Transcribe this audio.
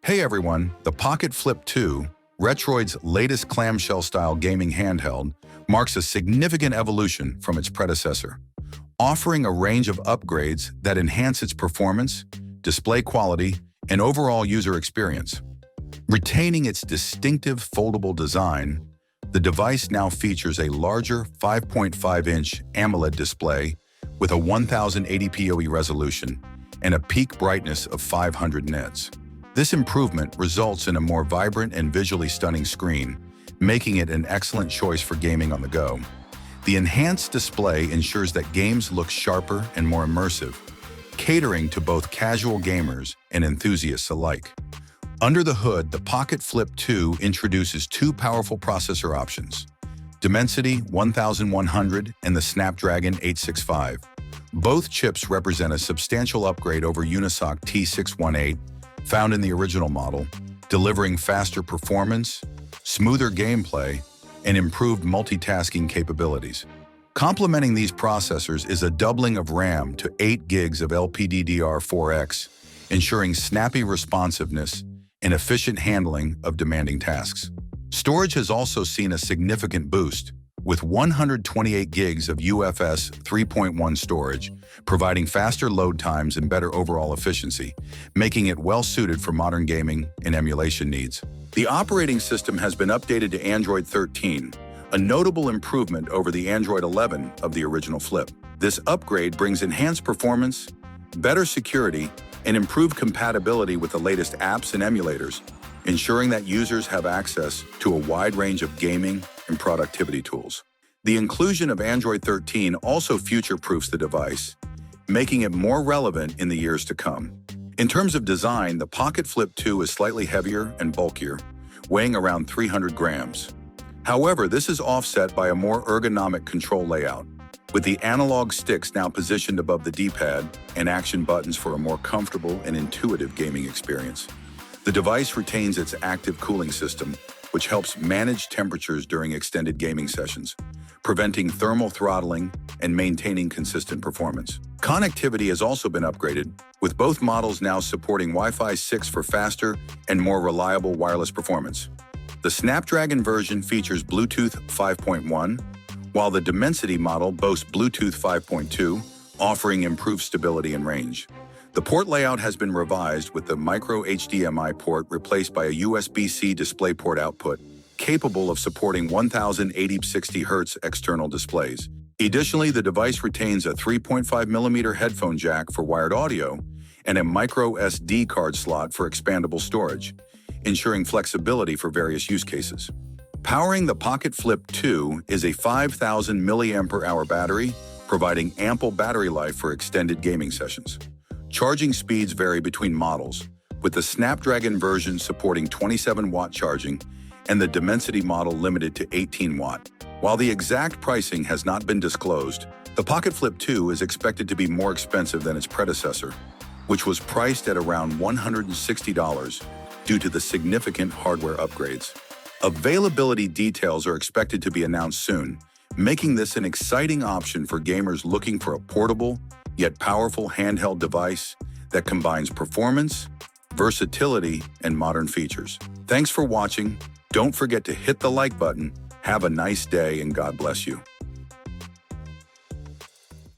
Hey everyone, the Pocket Flip 2, Retroid's latest clamshell-style gaming handheld, marks a significant evolution from its predecessor, offering a range of upgrades that enhance its performance, display quality, and overall user experience. Retaining its distinctive foldable design, the device now features a larger 5.5-inch AMOLED display with a 1080p OE resolution and a peak brightness of 500 nits. This improvement results in a more vibrant and visually stunning screen, making it an excellent choice for gaming on the go. The enhanced display ensures that games look sharper and more immersive, catering to both casual gamers and enthusiasts alike. Under the hood, the Pocket Flip 2 introduces two powerful processor options, Dimensity 1100 and the Snapdragon 865. Both chips represent a substantial upgrade over Unisoc T618, found in the original model, delivering faster performance, smoother gameplay, and improved multitasking capabilities. Complementing these processors is a doubling of RAM to 8 gigs of LPDDR4x, ensuring snappy responsiveness and efficient handling of demanding tasks. Storage has also seen a significant boost, with 128 gigs of UFS 3.1 storage, providing faster load times and better overall efficiency, making it well-suited for modern gaming and emulation needs. The operating system has been updated to Android 13, a notable improvement over the Android 11 of the original Flip. This upgrade brings enhanced performance, better security, and improved compatibility with the latest apps and emulators, ensuring that users have access to a wide range of gaming and productivity tools. The inclusion of Android 13 also future-proofs the device, making it more relevant in the years to come. In terms of design, the Pocket Flip 2 is slightly heavier and bulkier, weighing around 300 grams. However, this is offset by a more ergonomic control layout, with the analog sticks now positioned above the D-pad and action buttons for a more comfortable and intuitive gaming experience. The device retains its active cooling system, which helps manage temperatures during extended gaming sessions, preventing thermal throttling and maintaining consistent performance. Connectivity has also been upgraded, with both models now supporting Wi-Fi 6 for faster and more reliable wireless performance. The Snapdragon version features Bluetooth 5.1, while the Dimensity model boasts Bluetooth 5.2, offering improved stability and range. The port layout has been revised, with the micro HDMI port replaced by a USB-C DisplayPort output, capable of supporting 1080-60 Hz external displays. Additionally, the device retains a 3.5mm headphone jack for wired audio and a micro SD card slot for expandable storage, ensuring flexibility for various use cases. Powering the Pocket Flip 2 is a 5,000 mAh battery, providing ample battery life for extended gaming sessions. Charging speeds vary between models, with the Snapdragon version supporting 27-watt charging and the Dimensity model limited to 18-watt. While the exact pricing has not been disclosed, the Pocket Flip 2 is expected to be more expensive than its predecessor, which was priced at around $160 due to the significant hardware upgrades. Availability details are expected to be announced soon, making this an exciting option for gamers looking for a portable, yet powerful handheld device that combines performance, versatility, and modern features. Thanks for watching. Don't forget to hit the like button. Have a nice day and God bless you.